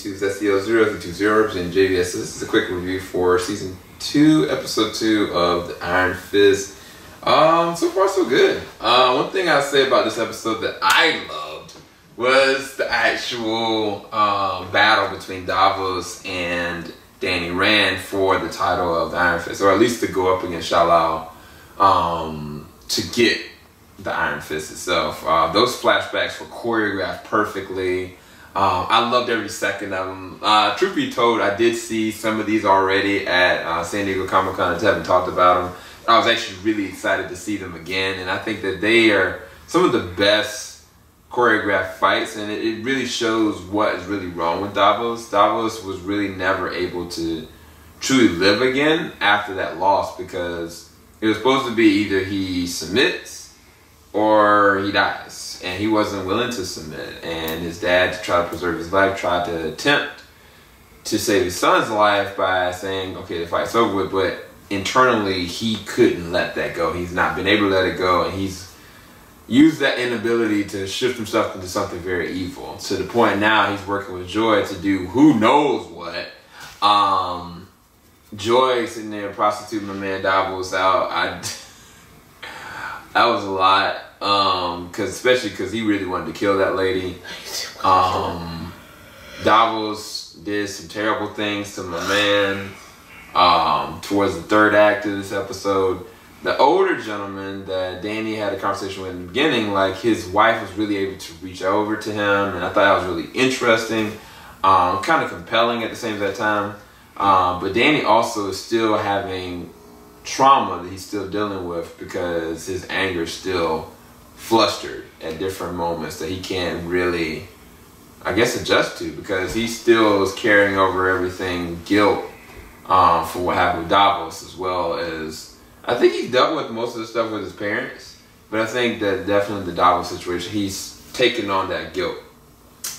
YouTube, that's SEO0320 representing JVS. This is a quick review for Season 2, Episode 2 of The Iron Fist. So far so good. One thing I'll say about this episode that I loved was the actual battle between Davos and Danny Rand for the title of the Iron Fist, or at least to go up against Shou-Lao to get the Iron Fist itself. Those flashbacks were choreographed perfectly. I loved every second of them. Truth be told, I did see some of these already at San Diego Comic-Con. I just haven't talked about them. I was actually really excited to see them again, and I think that they are some of the best choreographed fights, and it really shows what is really wrong with Davos. Davos was really never able to truly live again after that loss, because it was supposed to be either he submits or he dies, and he wasn't willing to submit. And his dad, to try to preserve his life, tried to attempt to save his son's life by saying, okay, the fight's over with, but internally he couldn't let that go. He's not been able to let it go, and he's used that inability to shift himself into something very evil, to the point now he's working with Joy to do who knows what. Joy sitting there prostituting my man Davos out. That was a lot, especially because he really wanted to kill that lady. Davos did some terrible things to my man towards the third act of this episode. The older gentleman that Danny had a conversation with in the beginning, like, his wife was really able to reach over to him, and I thought that was really interesting, kind of compelling at the same time. But Danny also is still having trauma that he's still dealing with, because his anger is still flustered at different moments that he can't really, I guess, adjust to, because he still is carrying over everything, guilt for what happened with Davos, as well as, I think he's dealt with most of the stuff with his parents, but I think that definitely the Davos situation, he's taken on that guilt.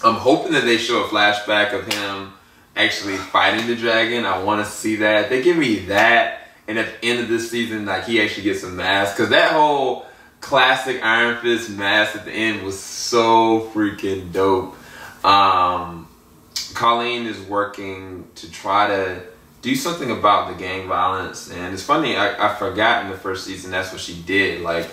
I'm hoping that they show a flashback of him actually fighting the dragon. I want to see that. They give me that, and at the end of this season, like, he actually gets a mask, because that whole classic Iron Fist mask at the end was so freaking dope. Colleen is working to try to do something about the gang violence, and it's funny, I forgot in the first season that's what she did. Like,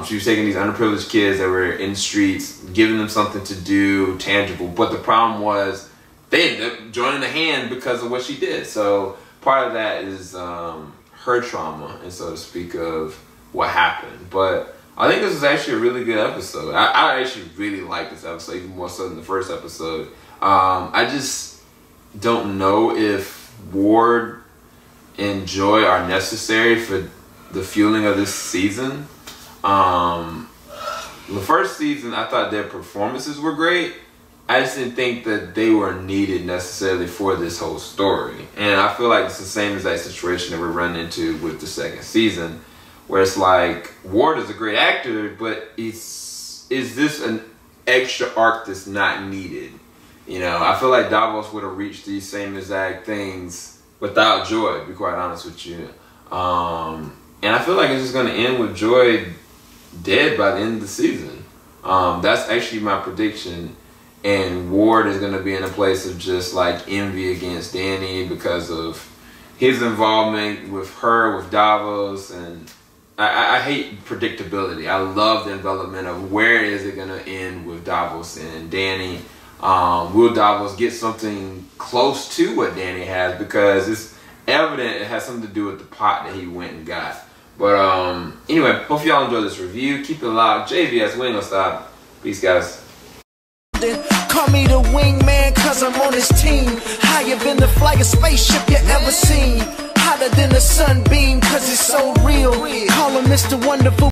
she was taking these underprivileged kids that were in the streets, giving them something to do tangible, but the problem was they ended up joining the hand because of what she did. So part of that is her trauma, and so to speak, of what happened. But I think this is actually a really good episode. I actually really like this episode, even more so than the first episode. I just don't know if Ward and Joy are necessary for the fueling of this season. The first season, I thought their performances were great. I just didn't think that they were needed necessarily for this whole story. And I feel like it's the same exact situation that we're running into with the second season, where it's like, Ward is a great actor, but is this an extra arc that's not needed? You know, I feel like Davos would have reached these same exact things without Joy, to be quite honest with you. And I feel like it's just going to end with Joy dead by the end of the season. That's actually my prediction. And Ward is going to be in a place of just like envy against Danny because of his involvement with her, with Davos. And I hate predictability. I love the development of where is it going to end with Davos and Danny. Will Davos get something close to what Danny has? Because it's evident it has something to do with the pot that he went and got. But anyway, hope y'all enjoy this review. Keep it locked. JVS, we ain't gonna stop. Peace, guys. Call me the wingman, cause I'm on his team. Higher than the flyest spaceship you ever seen. Hotter than the sunbeam, cause it's so real. Call him Mr. Wonderful.